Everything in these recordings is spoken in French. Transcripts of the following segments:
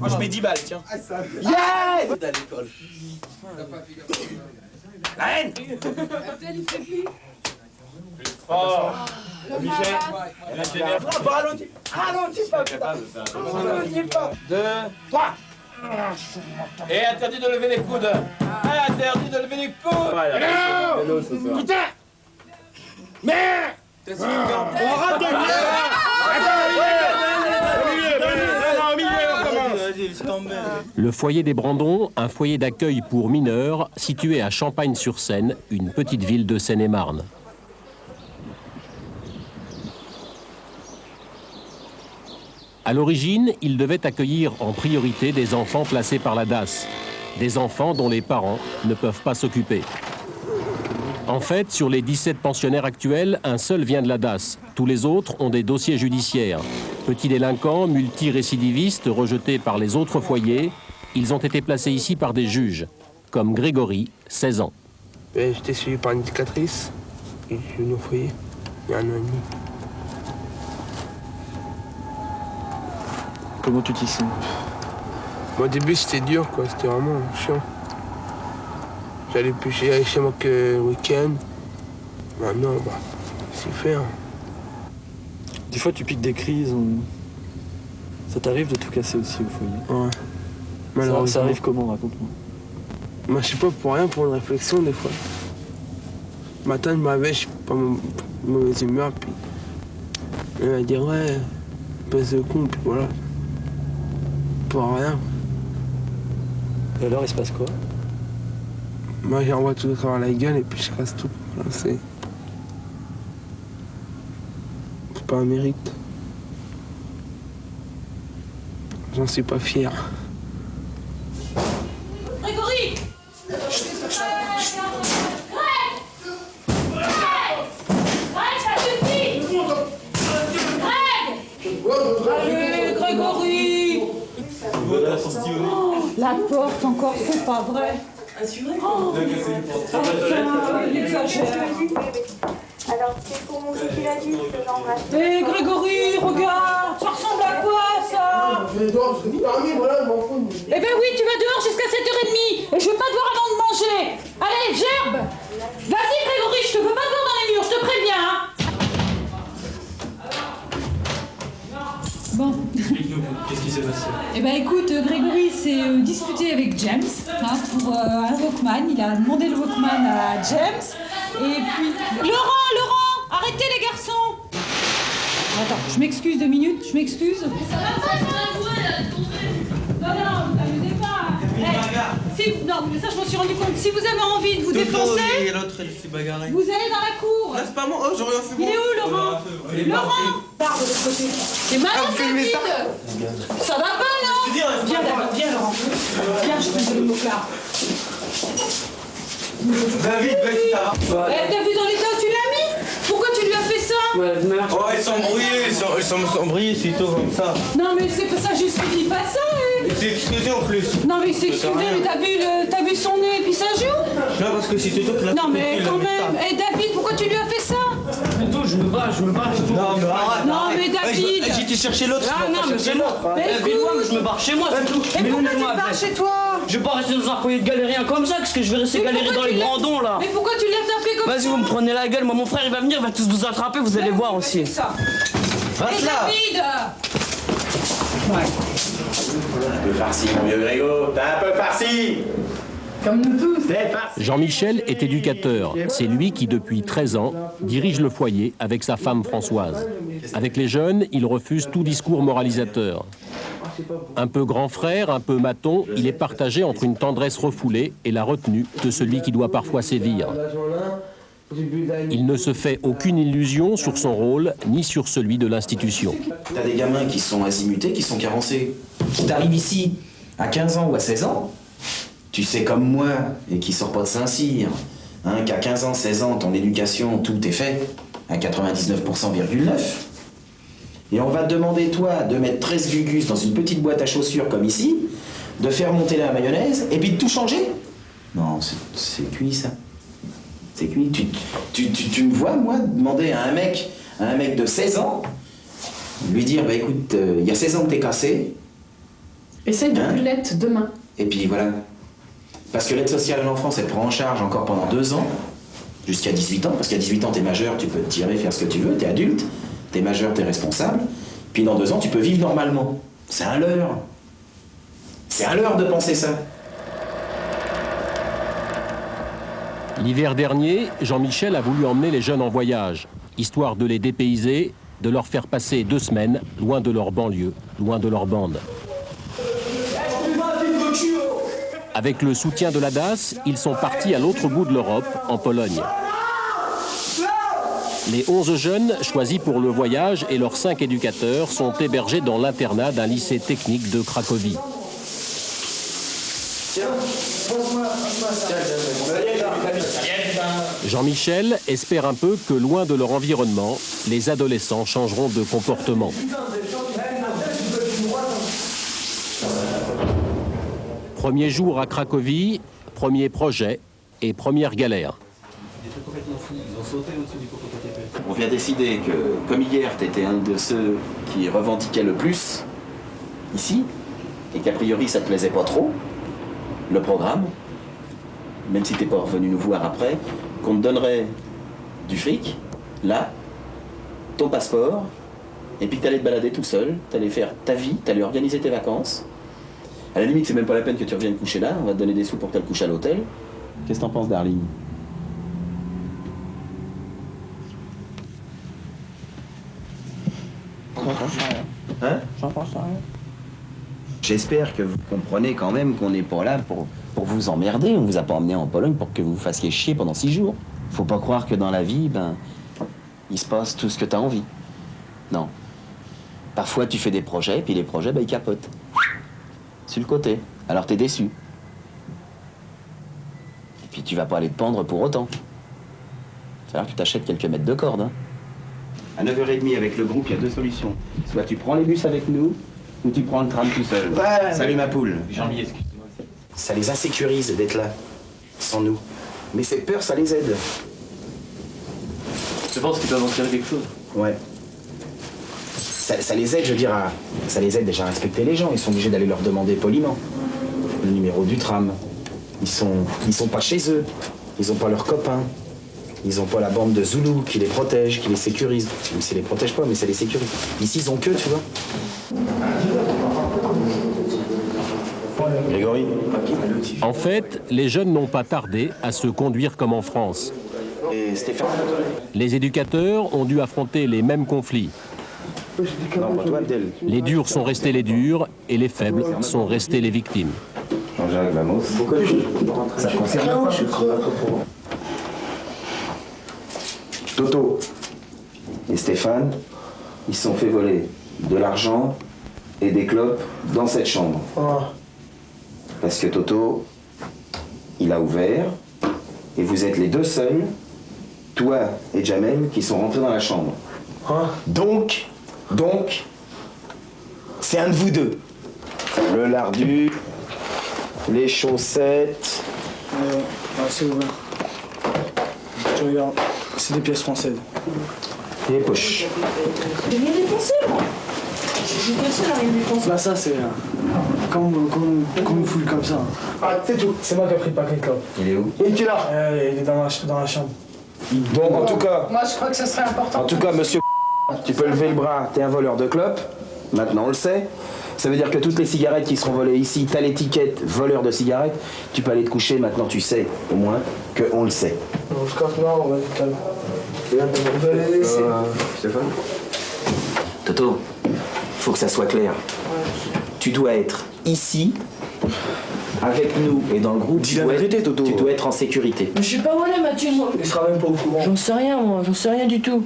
Moi, je mets 10 balles, tiens. Yes! À l'école. La haine. Oh, Michel, elle a généré. Ralentis pas, putain. Ralentis pas. 2, 3. Et interdit de lever les coudes. Interdit de lever les coudes. Non! Putain! Merde! On rate Le foyer des Brandons, un foyer d'accueil pour mineurs situé à Champagne-sur-Seine, une petite ville de Seine-et-Marne. À l'origine, il devait accueillir en priorité des enfants placés par la DAS, des enfants dont les parents ne peuvent pas s'occuper. En fait, sur les 17 pensionnaires actuels, un seul vient de la DAS. Tous les autres ont des dossiers judiciaires. Petits délinquants, multirécidivistes, rejetés par les autres foyers, ils ont été placés ici par des juges, comme Grégory, 16 ans. J'étais suivi par une éducatrice, et je suis venu au foyer, il y a 1 an et demi. Comment tu t'y sens? Moi, au début, c'était dur, quoi. C'était vraiment chiant. J'allais chez moi que le week-end. Maintenant, bah, c'est fait. Hein. Des fois, tu piques des crises. Ça t'arrive de tout casser aussi au foyer? Ouais. Malheureusement. Ça arrive comment? Raconte-moi. Moi, je sais pas, pour rien, pour une réflexion, des fois. Le matin, je me réveille, je suis pas mauvaise humeur, puis elle va dire, ouais, passe de con, puis voilà. Pour rien. Et alors, il se passe quoi? Moi, j'envoie tout à travers la gueule et puis je casse tout. Voilà, c'est pas un mérite. J'en suis pas fier. Grégory! Allez, Grégory! La porte encore, c'est pas vrai. Oh, il exagère. Alors, c'est pour mon petit adulte que j'embrasse. Hé, Grégory, regarde, ça ressemble à quoi, ça? Je vais dehors, je vais terminer, voilà, je m'en fous. Eh ben oui, tu vas dehors jusqu'à 7h30 et je veux pas te voir avant de manger. Allez, gerbe! Vas-y, Grégory, je te veux pas te voir dans les murs, je te préviens, hein. Bon. Qu'est-ce qui s'est passé? Eh ben écoute, Grégory s'est disputé avec James pour un Walkman. Il a demandé le Walkman à James. Et puis... Laurent, arrêtez les garçons! Attends, je m'excuse 2 minutes, je m'excuse. Non, amusez pas. Non, mais ça je m'en suis rendu compte. Si vous avez envie de vous défoncer, Et l'autre, elle s'est bagarrée. vous allez dans la cour. Là, c'est pas moi. Oh, j'ai rien fait. Il est où, Laurent? Laurent! Barre de l'autre côté. C'est malin, David! Ça va pas, non? Viens, David, viens, Laurent. Viens, je te donne le mot-là. David, vas-y, ça va. T'as vu dans l'état où tu l'as mis? Pourquoi tu lui as fait ça? Oh, ils sont embrouillés, ils sont embrouillés, c'est tout comme ça. Non, mais c'est pas ça, justifie pas ça, hein. Il s'est excusé en plus. Non, mais il s'est excusé, mais t'as vu son nez et puis ça joue? Non, parce que c'était toi qui l'as fait. Non, mais quand même. Hé, David, pourquoi tu lui as fait ça? Je me bats. Non, mais arrête. Non, mais David! J'ai été chercher l'autre. Ah non, mais c'est moi. Mais écoute! Je me barre chez moi, c'est tout. Mais pourquoi tu te barres chez toi? Je vais pas rester dans un foyer de galérien comme ça, parce que je vais rester galérer dans les Brandons là. Mais pourquoi tu l'as tapé comme ça? Vas-y, vous me prenez la gueule, moi mon frère il va venir, il va tous vous attraper, vous allez voir aussi. Ça. Reste là. David! Un peu farci, mon vieux Grégo. T'es un peu farci. Comme nous tous. Jean-Michel est éducateur. C'est lui qui, depuis 13 ans, dirige le foyer avec sa femme Françoise. Avec les jeunes, il refuse tout discours moralisateur. Un peu grand frère, un peu maton, il est partagé entre une tendresse refoulée et la retenue de celui qui doit parfois sévir. Il ne se fait aucune illusion sur son rôle, ni sur celui de l'institution. T'as des gamins qui sont azimutés, qui sont carencés, qui t'arrivent ici à 15 ans ou à 16 ans. Tu sais comme moi, et qui sort pas de Saint-Cyr, hein, qu'à 15 ans, 16 ans, ton éducation, tout est fait, à 99,9%. Et on va te demander, toi, de mettre 13 gugus dans une petite boîte à chaussures comme ici, de faire monter la mayonnaise, et puis de tout changer. Non, c'est cuit, ça. C'est cuit. Tu me vois, moi, demander à un mec de 16 ans, lui dire, bah écoute, il y a 16 ans que t'es cassé, Essaye de Hein? plus l'être demain. Et puis voilà. Parce que l'aide sociale à l'enfance, elle prend en charge encore pendant 2 ans, jusqu'à 18 ans, parce qu'à 18 ans, t'es majeur, tu peux te tirer, faire ce que tu veux, t'es adulte, t'es majeur, t'es responsable, puis dans 2 ans, tu peux vivre normalement. C'est un leurre. C'est un leurre de penser ça. L'hiver dernier, Jean-Michel a voulu emmener les jeunes en voyage, histoire de les dépayser, de leur faire passer 2 semaines loin de leur banlieue, loin de leur bande. Avec le soutien de la DAS, ils sont partis à l'autre bout de l'Europe, en Pologne. Les 11 jeunes choisis pour le voyage et leurs 5 éducateurs sont hébergés dans l'internat d'un lycée technique de Cracovie. Jean-Michel espère un peu que, loin de leur environnement, les adolescents changeront de comportement. Premier jour à Cracovie, premier projet et première galère. On vient décider que, comme hier, t'étais un de ceux qui revendiquaient le plus, ici, et qu'a priori ça te plaisait pas trop, le programme, même si t'es pas revenu nous voir après, qu'on te donnerait du fric, là, ton passeport, et puis que t'allais te balader tout seul, t'allais faire ta vie, t'allais organiser tes vacances. À la limite, c'est même pas la peine que tu reviennes coucher là, on va te donner des sous pour que t'ailles coucher à l'hôtel. Qu'est-ce que t'en penses, darling? Hein? J'en pense à rien. J'espère que vous comprenez quand même qu'on n'est pas là pour vous emmerder. On vous a pas emmené en Pologne pour que vous vous fassiez chier pendant 6 jours. Faut pas croire que dans la vie, il se passe tout ce que t'as envie. Non. Parfois, tu fais des projets, puis les projets, ils capotent. Sur le côté. Alors t'es déçu. Et puis tu vas pas aller te pendre pour autant. Il va falloir que tu t'achètes quelques mètres de corde. Hein. À 9h30 avec le groupe, il y a 2 solutions. Soit tu prends les bus avec nous, ou tu prends le tram tout seul. Ouais. Salut ma poule. Jean-Mi, excuse-moi. Ça les insécurise d'être là, sans nous. Mais cette peur, ça les aide. Je pense qu'ils doivent en tirer quelque chose. Ouais. Ça les aide, je veux dire, ça les aide déjà à respecter les gens. Ils sont obligés d'aller leur demander poliment le numéro du tram. Ils sont pas chez eux. Ils ont pas leurs copains. Ils ont pas la bande de Zoulous qui les protège, qui les sécurise. Même s'ils les protègent pas, mais ça les sécurise. Ici, ils ont que, tu vois. Grégory. En fait, les jeunes n'ont pas tardé à se conduire comme en France. Et Stéphane. Les éducateurs ont dû affronter les mêmes conflits. Non, pas toi, Abdel. Les durs sont restés les durs et les faibles sont restés les victimes. Jean-Jacques Vamos. Ça concerne pas. Toto et Stéphane, ils se sont fait voler de l'argent et des clopes dans cette chambre. Parce que Toto, il a ouvert et vous êtes les 2 seuls, toi et Jamel, qui sont rentrés dans la chambre. Donc, c'est un de vous 2. Le lardu, les chaussettes. C'est ouvert. Tu regardes, c'est des pièces françaises. Et les poches. J'ai rien dépensé, moi. J'ai bien sûr rien dépensé. Là, ça, c'est. Comme une foule comme ça. Ah, c'est tout. C'est moi qui ai pris le paquet de clopes. Il est où? Il est là. Il est dans la chambre. Donc, en tout cas. Moi, je crois que ça serait important. En tout cas, monsieur, tu peux lever le bras, t'es un voleur de clopes. Maintenant, on le sait. Ça veut dire que toutes les cigarettes qui seront volées ici, t'as l'étiquette voleur de cigarettes, tu peux aller te coucher. Maintenant, tu sais, au moins, qu'on le sait. Je crois que non, on va être calme. On va les laisser. Stéphane? Toto, faut que ça soit clair. Tu dois être ici, avec nous et dans le groupe. Dis la vérité, Toto. Tu dois être en sécurité. Mais je suis pas voilà, Mathieu, moi. Il sera même pas au courant. J'en sais rien, moi. J'en sais rien du tout.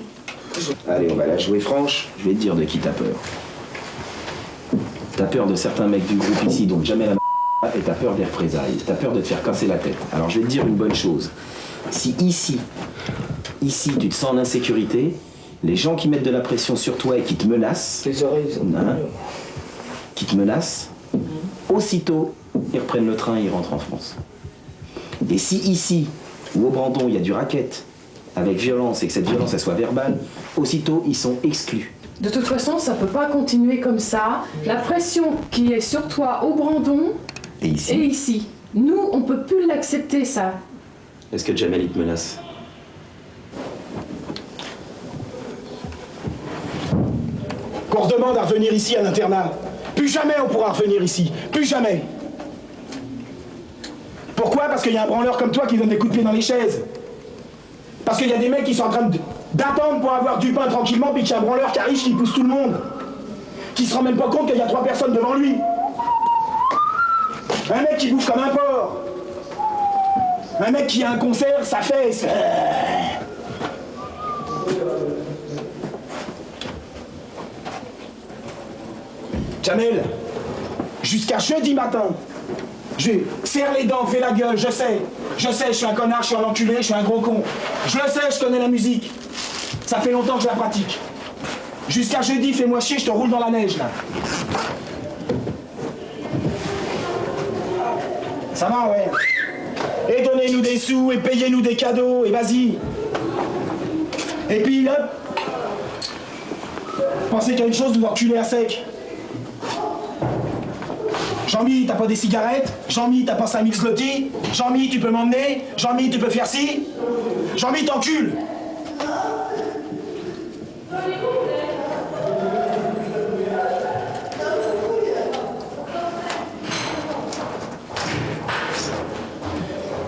Allez, on va la jouer franche. Je vais te dire de qui t'as peur. T'as peur de certains mecs du groupe ici, donc jamais la et t'as peur des représailles. T'as peur de te faire casser la tête. Alors je vais te dire une bonne chose. Si ici, tu te sens en insécurité, les gens qui mettent de la pression sur toi et qui te menacent, Les oreilles, qui te menacent, aussitôt, ils reprennent le train et ils rentrent en France. Et si ici, ou au Brandon, il y a du racket, avec violence, et que cette violence, elle soit verbale, aussitôt, ils sont exclus. De toute façon, ça peut pas continuer comme ça. La pression qui est sur toi au Brandon Et ici et ici. Nous, on peut plus l'accepter, ça. Est-ce que Jamel, il te menace? Qu'on redemande à revenir ici à l'internat. Plus jamais on pourra revenir ici. Plus jamais. Pourquoi? Parce qu'il y a un branleur comme toi qui donne des coups de pied dans les chaises. Parce qu'il y a des mecs qui sont en train d'attendre pour avoir du pain tranquillement, puis qu'il y a un branleur qui arrive, qui pousse tout le monde. Qui se rend même pas compte qu'il y a 3 personnes devant lui. Un mec qui bouffe comme un porc. Un mec qui a un concert, ça fesse. Jamel, jusqu'à jeudi matin, je serre les dents, fais la gueule, je sais, je suis un connard, je suis un enculé, je suis un gros con. Je le sais, je connais la musique. Ça fait longtemps que je la pratique. Jusqu'à jeudi, fais-moi chier, je te roule dans la neige, là. Ça va, ouais. Et donnez-nous des sous, et payez-nous des cadeaux, et vas-y. Et puis, là, pensez qu'il y a une chose, vous enculez à sec. Jean-Mi, t'as pas des cigarettes? Jean-Mi, t'as pas 5000 zloty? Jean-Mi, tu peux m'emmener? Jean-Mi, tu peux faire ci? Jean-Mi, t'encules!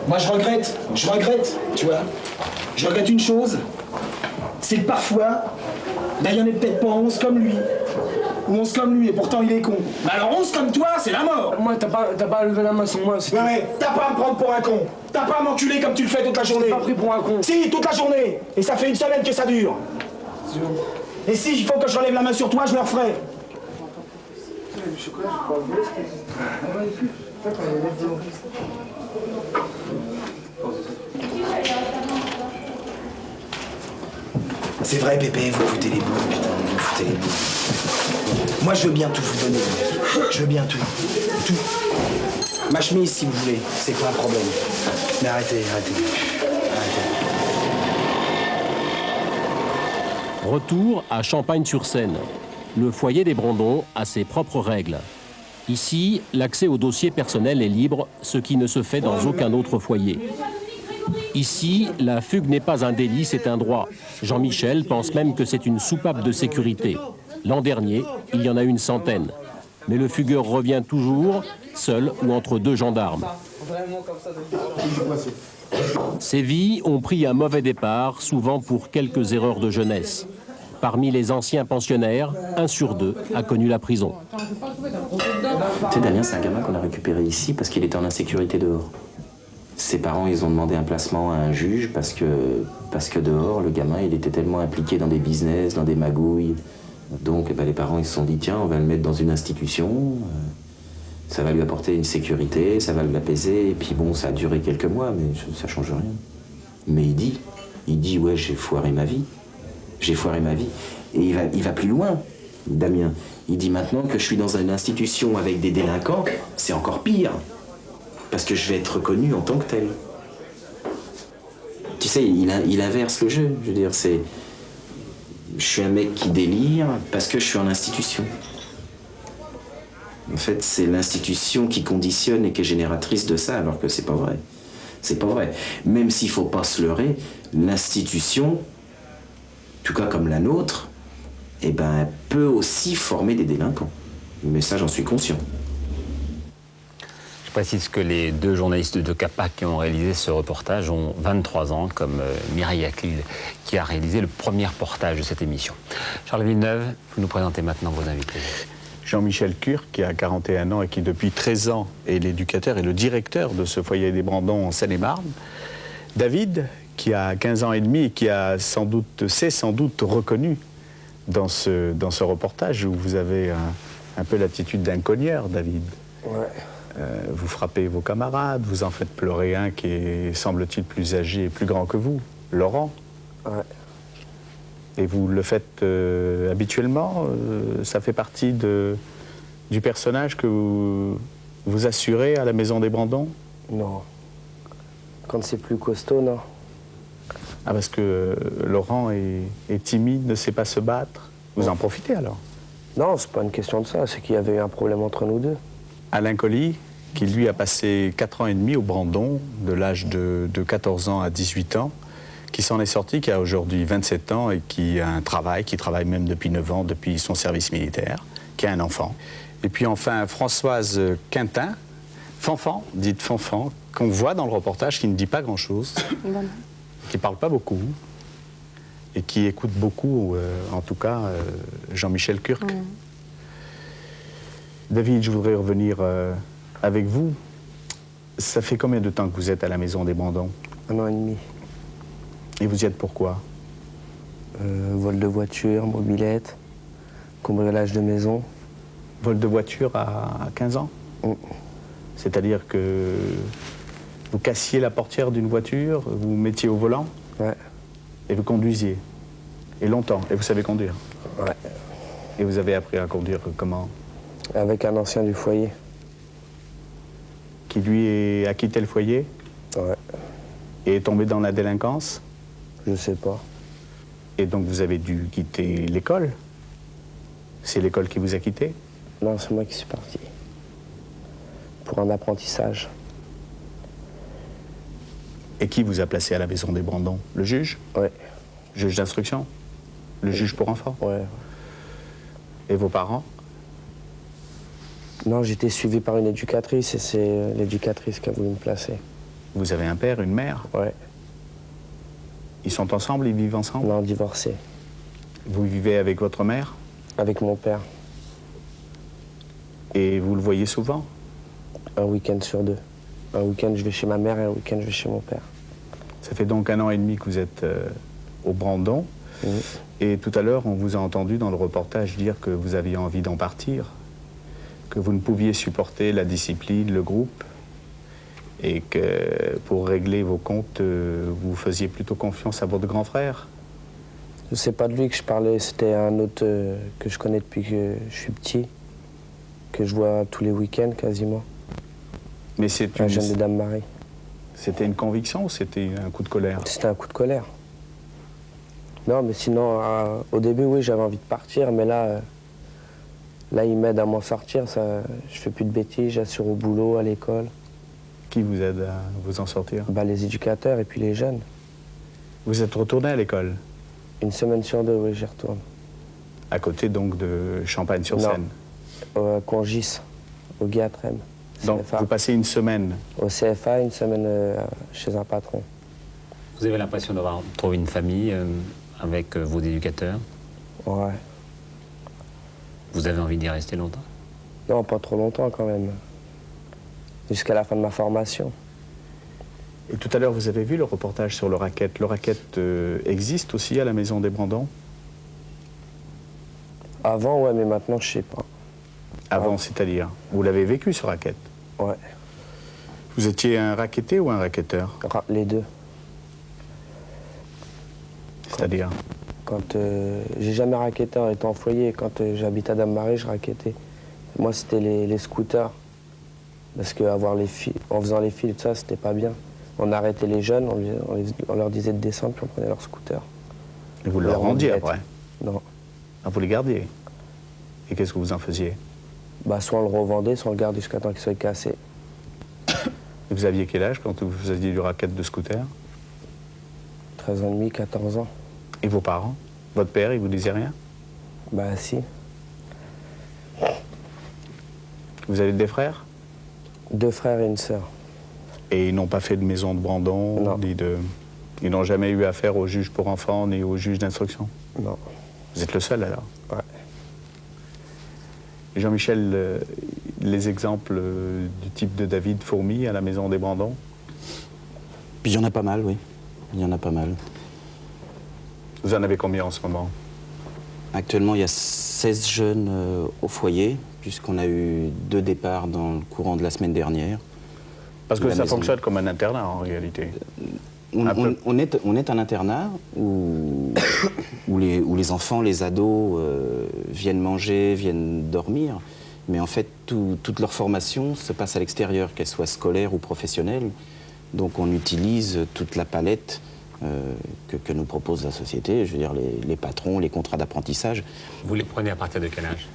Moi, je regrette, tu vois. Je regrette une chose, c'est que parfois, ben, il y en a peut-être pas 11 comme lui. Ou 11 comme lui, et pourtant il est con. Mais alors 11 comme toi, c'est la mort. Moi, t'as pas à lever la main sur moi. Ouais, t'as pas à me prendre pour un con. T'as pas à m'enculer comme tu le fais toute la journée. T'as pas pris pour un con. Si, toute la journée. Et ça fait une semaine que ça dure. Et si il faut que je relève la main sur toi, je le referai. C'est vrai, Pépé, vous foutez les boules, putain, vous foutez les boules. Moi, je veux bien tout vous donner. Je veux bien tout. Tout. Ma chemise, si vous voulez, c'est pas un problème. Mais arrêtez. Retour à Champagne-sur-Seine. Le foyer des Brandon a ses propres règles. Ici, l'accès au dossier personnel est libre, ce qui ne se fait dans aucun autre foyer. Ici, la fugue n'est pas un délit, c'est un droit. Jean-Michel pense même que c'est une soupape de sécurité. L'an dernier, il y en a une centaine. Mais le fugueur revient toujours, seul ou entre 2 gendarmes. Ces vies ont pris un mauvais départ, souvent pour quelques erreurs de jeunesse. Parmi les anciens pensionnaires, 1 sur 2 a connu la prison. Tu sais, Damien, c'est un gamin qu'on a récupéré ici parce qu'il était en insécurité dehors. Ses parents, ils ont demandé un placement à un juge parce que dehors, le gamin, il était tellement impliqué dans des business, dans des magouilles. Donc, les parents, ils se sont dit, tiens, on va le mettre dans une institution, ça va lui apporter une sécurité, ça va l'apaiser. Et puis bon, ça a duré quelques mois, mais ça change rien. Mais il dit, ouais, j'ai foiré ma vie. J'ai foiré ma vie. Et il va plus loin, Damien. Il dit maintenant que je suis dans une institution avec des délinquants, c'est encore pire. Parce que je vais être reconnu en tant que tel. Tu sais, il inverse le jeu. Je veux dire, je suis un mec qui délire parce que je suis en institution. En fait, c'est l'institution qui conditionne et qui est génératrice de ça, alors que c'est pas vrai. C'est pas vrai. Même s'il faut pas se leurrer, l'institution, en tout cas comme la nôtre, eh ben, peut aussi former des délinquants. Mais ça, j'en suis conscient. Je précise que les 2 journalistes de Capac qui ont réalisé ce reportage ont 23 ans, comme Mireille Aclil, qui a réalisé le premier reportage de cette émission. Charles Villeneuve, vous nous présentez maintenant vos invités. Jean-Michel Cur, qui a 41 ans et qui depuis 13 ans est l'éducateur et le directeur de ce foyer des Brandon en Seine-et-Marne. David, qui a 15 ans et demi et qui s'est sans doute reconnu dans ce reportage où vous avez un peu l'attitude d'un cogneur, David. Ouais. Vous frappez vos camarades, vous en faites pleurer un qui est, semble-t-il, plus âgé et plus grand que vous, Laurent. Ouais. Et vous le faites habituellement, ça fait partie du personnage que vous assurez à la Maison des Brandon? Non. Quand c'est plus costaud, non. Ah, parce que Laurent est timide, ne sait pas se battre? Vous en profitez alors? Non, c'est pas une question de ça, c'est qu'il y avait eu un problème entre nous deux. Alain Colli, qui lui a passé 4 ans et demi au Brandon, de l'âge de 14 ans à 18 ans, qui s'en est sorti, qui a aujourd'hui 27 ans et qui a un travail, qui travaille même depuis 9 ans, depuis son service militaire, qui a un enfant. Et puis enfin, Françoise Quintin, Fanfan, dite Fanfan, qu'on voit dans le reportage, qui ne dit pas grand-chose, qui ne parle pas beaucoup, et qui écoute beaucoup, en tout cas, Jean-Michel Kurk. David, je voudrais revenir avec vous. Ça fait combien de temps que vous êtes à la maison des Brandons? 1 an et demi. Et vous y êtes pourquoi? Vol de voiture, mobilette, cambriolage de maison. Vol de voiture à 15 ans? C'est-à-dire que vous cassiez la portière d'une voiture, vous mettiez au volant? Ouais. Et vous conduisiez? Et longtemps? Et vous savez conduire? Ouais. Et vous avez appris à conduire comment? Avec un ancien du foyer. Qui lui a quitté le foyer? Ouais. Et est tombé dans la délinquance? Je sais pas. Et donc vous avez dû quitter l'école? C'est l'école qui vous a quitté? Non, c'est moi qui suis parti. Pour un apprentissage. Et qui vous a placé à la maison des Brandons? Le juge? Ouais. Juge d'instruction? Le juge pour enfants? Ouais. Et vos parents? Non, j'étais suivi par une éducatrice et c'est l'éducatrice qui a voulu me placer. Vous avez un père, une mère? Ouais. Ils sont ensemble, ils vivent ensemble? Non, divorcés. Vous vivez avec votre mère? Avec mon père. Et vous le voyez souvent? Un week-end sur 2. Un week-end, je vais chez ma mère et un week-end, je vais chez mon père. Ça fait donc 1 an et demi que vous êtes au Brandon. Et tout à l'heure, on vous a entendu dans le reportage dire que vous aviez envie d'en partir, que vous ne pouviez supporter la discipline, le groupe, et que pour régler vos comptes, vous faisiez plutôt confiance à votre grand frère. C'est pas de lui que je parlais, c'était un autre que je connais depuis que je suis petit, que je vois tous les week-ends quasiment. Mais c'est un jeune de Dame Marie. C'était une conviction ou c'était un coup de colère? C'était un coup de colère. Non, mais sinon, au début, oui, j'avais envie de partir, mais là, il m'aide à m'en sortir. Ça, je fais plus de bêtises, j'assure au boulot, à l'école. Qui vous aide à vous en sortir? Bah, les éducateurs et puis les jeunes. Vous êtes retourné à l'école? 1 semaine sur 2, oui, j'y retourne. À côté donc de Champagne-sur-Seine? Non, à Congis, au Guy-Atrem. Donc vous passez 1 semaine? Au CFA, 1 semaine chez un patron. Vous avez l'impression d'avoir trouvé une famille avec vos éducateurs? Ouais. Vous avez envie d'y rester longtemps? Non, pas trop longtemps quand même. Jusqu'à la fin de ma formation. Et tout à l'heure, vous avez vu le reportage sur le racket. Le racket existe aussi à la maison des Brandons? Avant, ouais, mais maintenant, je sais pas. Avant, c'est-à-dire? Vous l'avez vécu, ce racket? Ouais. Vous étiez un racketté ou un racketteur? Les deux. C'est-à-dire? Quand j'ai jamais racketté en étant en foyer. Quand j'habitais à Dame Marie, je rackettais. Moi, c'était les scooters. Parce qu'avoir les fils, en faisant les fils, ça, c'était pas bien. On arrêtait les jeunes, on leur disait de descendre, puis on prenait leur scooter. Et vous leur rendiez après? Non. Ah, vous les gardiez? Et qu'est-ce que vous en faisiez? Bah, soit on le revendait, soit on le gardait jusqu'à temps qu'il soit cassé. Et vous aviez quel âge quand vous faisiez du racket de scooter? 13 ans et demi, 14 ans. Et vos parents? Votre père, il vous disait rien? Bah, si. Vous avez des frères? 2 frères et une sœur. Et ils n'ont pas fait de maison de Brandon? Non. Ils n'ont jamais eu affaire au juge pour enfants ni au juge d'instruction? Non. Vous êtes le seul alors? Ouais. Jean-Michel, les exemples du type de David Fourmi à la maison des Brandons? Il y en a pas mal, oui. Il y en a pas mal. Vous en avez combien en ce moment? Actuellement, il y a 16 jeunes au foyer, puisqu'on a eu 2 départs dans le courant de la semaine dernière. Parce que ça fonctionne comme un internat en réalité. On est un internat où les enfants, les ados viennent manger, viennent dormir, mais en fait toute leur formation se passe à l'extérieur, qu'elle soit scolaire ou professionnelle. Donc on utilise toute la palette que nous propose la société, je veux dire les patrons, les contrats d'apprentissage. Vous les prenez à partir de quel âge?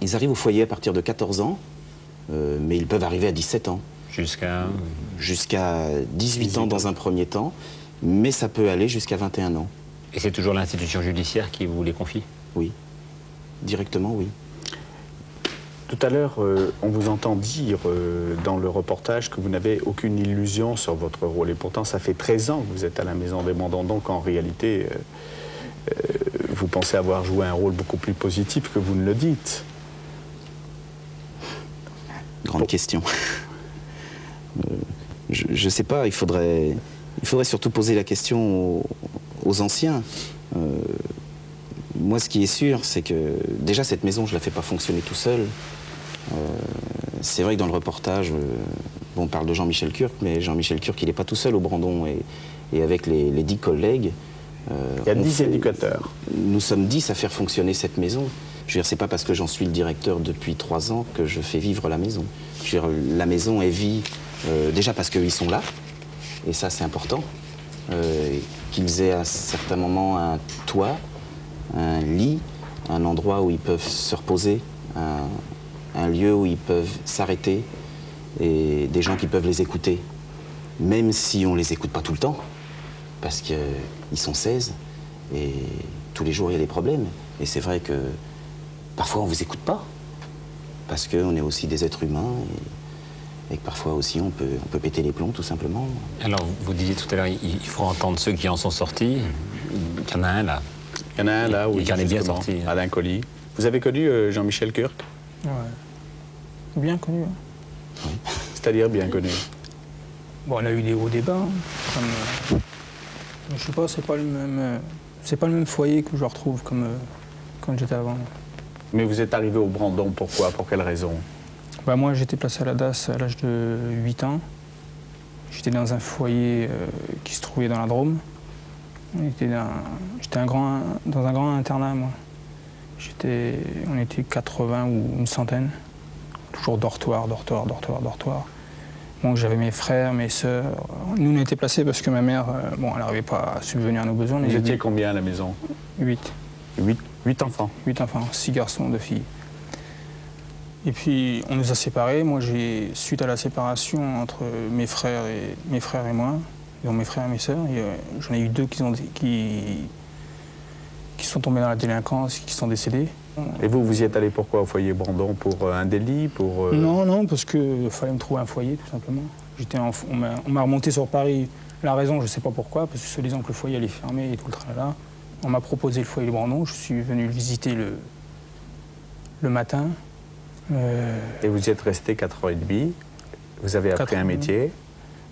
Ils arrivent au foyer à partir de 14 ans, mais ils peuvent arriver à 17 ans. Jusqu'à 18 ans dans un premier temps, mais ça peut aller jusqu'à 21 ans. Et c'est toujours l'institution judiciaire qui vous les confie? Oui, directement oui. Tout à l'heure, on vous entend dire dans le reportage que vous n'avez aucune illusion sur votre rôle. Et pourtant, ça fait 13 ans que vous êtes à la Maison des Bandants. Donc, en réalité, vous pensez avoir joué un rôle beaucoup plus positif que vous ne le dites. Grande question. Je ne sais pas, il faudrait surtout poser la question aux anciens. Moi, ce qui est sûr, c'est que déjà, cette maison, je ne la fais pas fonctionner tout seul. C'est vrai que dans le reportage, on parle de Jean-Michel Kurk, mais Jean-Michel Kurk, il n'est pas tout seul au Brandon. Et avec les 10 collègues... il y a 10 éducateurs. Nous sommes 10 à faire fonctionner cette maison. Je veux dire, c'est pas parce que j'en suis le directeur depuis 3 ans que je fais vivre la maison. Je veux dire, la maison, elle vit déjà parce qu'ils sont là, et ça, c'est important. Qu'ils aient à certains moments un toit, un lit, un endroit où ils peuvent se reposer, un lieu où ils peuvent s'arrêter et des gens qui peuvent les écouter, même si on les écoute pas tout le temps, parce qu'ils sont 16 et tous les jours il y a des problèmes. Et c'est vrai que parfois on vous écoute pas, parce qu'on est aussi des êtres humains et que parfois aussi on peut péter les plombs tout simplement. Alors vous disiez tout à l'heure, il faut entendre ceux qui en sont sortis. Il y en a un là. Il y en a un là, oui, il en est bien sorti. Alain Colli. Vous avez connu Jean-Michel Kurk? Ouais. Bien connu. Oui. C'est-à-dire bien connu? Bon, on a eu des hauts débats. Comme, je sais pas, c'est pas le même foyer que je retrouve comme quand j'étais avant. Mais vous êtes arrivé au Brandon, pourquoi? Pour quelle raison? Bah, moi, j'étais placé à la DAS à l'âge de 8 ans. J'étais dans un foyer qui se trouvait dans la Drôme. J'étais dans un grand internat, moi. On était 80 ou une centaine. Toujours dortoir. Bon, j'avais mes frères, mes sœurs. Nous, on était placés parce que ma mère, bon, elle n'arrivait pas à subvenir à nos besoins. Vous étiez combien à la maison? 8. 8 enfants? 8 enfants, 6 garçons, 2 filles. Et puis, on nous a séparés. Moi, suite à la séparation entre mes frères et moi, donc mes frères et mes sœurs, j'en ai eu 2 qui sont tombés dans la délinquance, qui sont décédés. Et vous y êtes allé pourquoi au foyer Brandon? Pour un délit? Non, parce qu'il fallait me trouver un foyer, tout simplement. On m'a remonté sur Paris. La raison, je ne sais pas pourquoi, parce que soi-disant que le foyer allait fermer et tout le tralala. On m'a proposé le foyer de Brandon. Je suis venu le visiter le matin. Et vous y êtes resté 4 ans et demi. Vous avez appris un métier.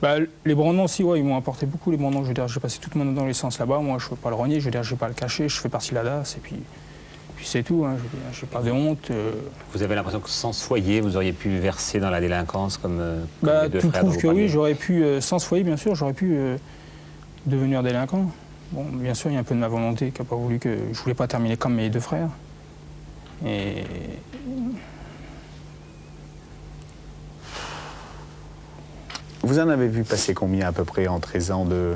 Bah, les Brandons aussi, ouais, ils m'ont apporté beaucoup, les Brandons. Je veux dire, j'ai passé toute mon adolescence là-bas. Moi, je ne veux pas le renier, je veux dire, je ne vais pas le cacher. Je fais partie de la DAS, et puis c'est tout. Hein, je n'ai pas de honte. Vous avez l'impression que sans ce foyer, vous auriez pu verser dans la délinquance comme les 2 tout frères prouve que oui, j'aurais pu, sans ce foyer, bien sûr, j'aurais pu devenir délinquant. Bon, bien sûr, il y a un peu de ma volonté qui n'a pas voulu que... Je ne voulais pas terminer comme mes 2 frères. Et... Vous en avez vu passer combien à peu près en 13 ans de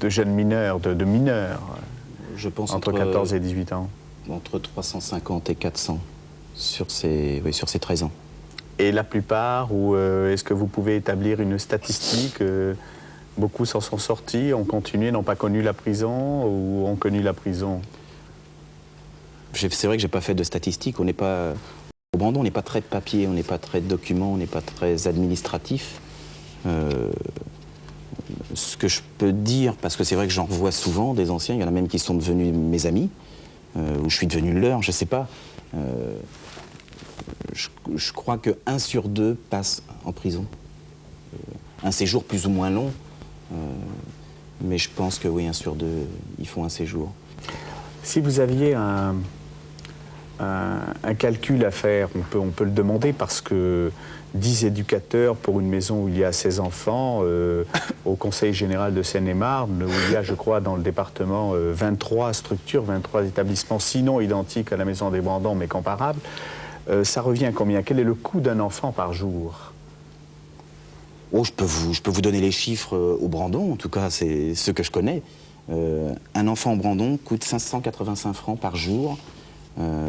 jeunes mineurs, de mineurs? Je pense entre 14 et 18 ans. Entre 350 et 400 sur ces 13 ans. Et la plupart, ou est-ce que vous pouvez établir une statistique? Beaucoup s'en sont sortis, ont continué, n'ont pas connu la prison ou ont connu la prison? C'est vrai que je n'ai pas fait de statistiques. On n'est pas... Au Brandon, on n'est pas très de papier, on n'est pas très de documents, on n'est pas très administratif. Ce que je peux dire, parce que c'est vrai que j'en revois souvent des anciens, il y en a même qui sont devenus mes amis, ou je suis devenu le leur, je ne sais pas. Je crois que 1 sur 2 passe en prison. Un séjour plus ou moins long, mais je pense que oui, 1 sur 2, ils font un séjour. Si vous aviez un calcul à faire, on peut le demander parce que 10 éducateurs pour une maison où il y a 16 enfants, au Conseil général de Seine-et-Marne, où il y a, je crois, dans le département 23 structures, 23 établissements, sinon identiques à la Maison des Brandons, mais comparables, ça revient à combien? Quel est le coût d'un enfant par jour? Oh, je peux vous donner les chiffres au Brandon, en tout cas, c'est ceux que je connais. Un enfant au Brandon coûte 585 francs par jour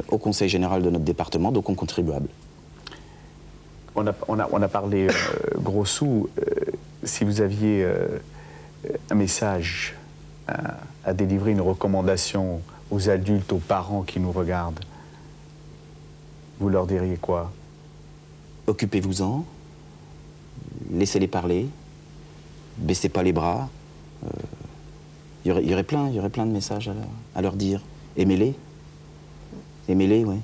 au conseil général de notre département, donc aux contribuables. On a parlé gros sous. Si vous aviez un message à délivrer, une recommandation aux adultes, aux parents qui nous regardent, vous leur diriez quoi? Occupez-vous-en, laissez-les parler, baissez pas les bras. Il y aurait plein de messages à leur dire. Aimez-les. Aimez-les, oui.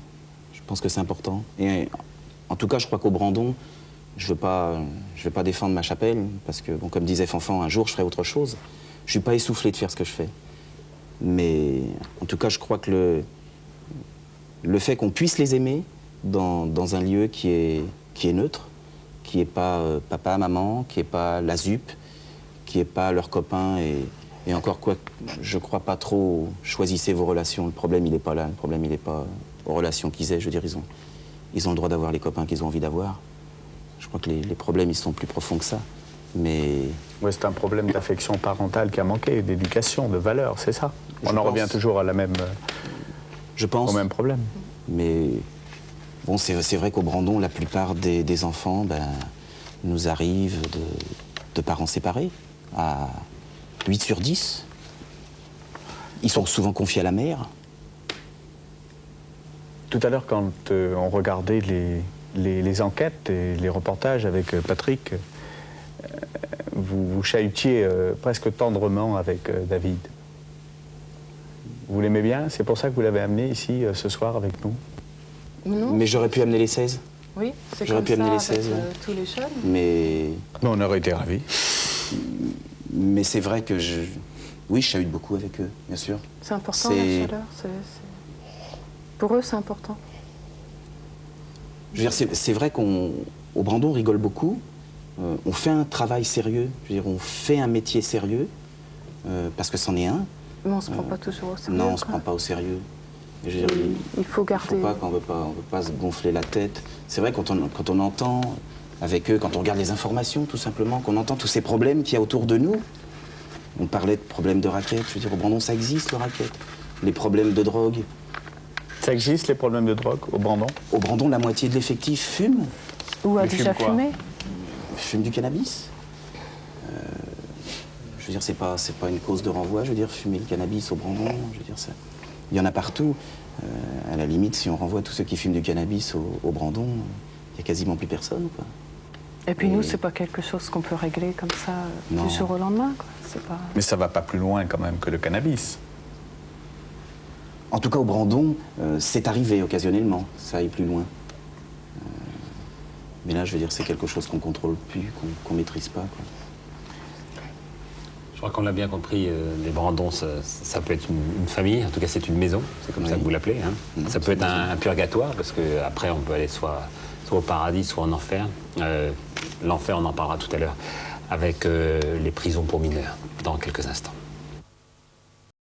Je pense que c'est important. Et en tout cas, je crois qu'au Brandon, je veux pas défendre ma chapelle, parce que, bon, comme disait Fanfan, un jour, je ferai autre chose. Je suis pas essoufflé de faire ce que je fais. Mais en tout cas, je crois que le fait qu'on puisse les aimer dans un lieu qui est neutre, qui n'est pas papa, maman, qui n'est pas la ZUP, qui n'est pas leurs copains, et encore quoi, je crois pas trop, choisissez vos relations. Le problème, il n'est pas là. Le problème, il n'est pas aux relations qu'ils aient. Je veux dire, ils ont le droit d'avoir les copains qu'ils ont envie d'avoir. Je crois que les problèmes, ils sont plus profonds que ça. Mais... Ouais, c'est un problème d'affection parentale qui a manqué, d'éducation, de valeurs, c'est ça? On en revient toujours à la même... Je pense. Au même problème. Mais bon, c'est vrai qu'au Brandon, la plupart des enfants nous arrivent de parents séparés, à 8 sur 10. Ils sont souvent confiés à la mère. Tout à l'heure, quand on regardait les enquêtes et les reportages avec Patrick, vous chahutiez presque tendrement avec David. Vous l'aimez bien? C'est pour ça que vous l'avez amené ici ce soir avec nous? Non. Mais j'aurais pu amener les 16. Oui, c'est J'aurais comme pu amener les ça avec 16, ouais. tous les jeunes. Mais on aurait été ravis. Mais c'est vrai que oui, je chahute beaucoup avec eux, bien sûr. C'est important, la chaleur. Pour eux, c'est important. Je veux dire, c'est vrai qu'au Brandon, on rigole beaucoup. On fait un travail sérieux. Je veux dire, on fait un métier sérieux, parce que c'en est un. Mais on ne se prend pas toujours au sérieux. Non, on ne se prend pas au sérieux. Je veux dire, il faut garder... on ne veut pas se gonfler la tête. C'est vrai, quand on entend avec eux, quand on regarde les informations, tout simplement, qu'on entend tous ces problèmes qu'il y a autour de nous. On parlait de problèmes de raquettes. Je veux dire, au Brandon, ça existe, le raquette. Les problèmes de drogue. Ça existe, les problèmes de drogue, au Brandon? Au Brandon, la moitié de l'effectif fume. Ou a déjà fumé. Fume du cannabis. Je veux dire, c'est pas une cause de renvoi. Je veux dire, fumer le cannabis au Brandon, je veux dire, ça... Il y en a partout. À la limite, si on renvoie tous ceux qui fument du cannabis au Brandon, il n'y a quasiment plus personne, quoi. Et puis nous, c'est pas quelque chose qu'on peut régler comme ça du jour au lendemain, quoi. Pas... Mais ça va pas plus loin quand même que le cannabis. En tout cas, au Brandon, c'est arrivé occasionnellement. Ça aille plus loin. Mais là, je veux dire, c'est quelque chose qu'on contrôle plus, qu'on maîtrise pas, quoi. Je crois qu'on l'a bien compris, les Brandons, ça peut être une famille, en tout cas c'est une maison, c'est comme ça que vous l'appelez. Hein. Ça peut être un purgatoire, parce qu'après on peut aller soit au paradis, soit en enfer. L'enfer, on en parlera tout à l'heure, avec les prisons pour mineurs, dans quelques instants.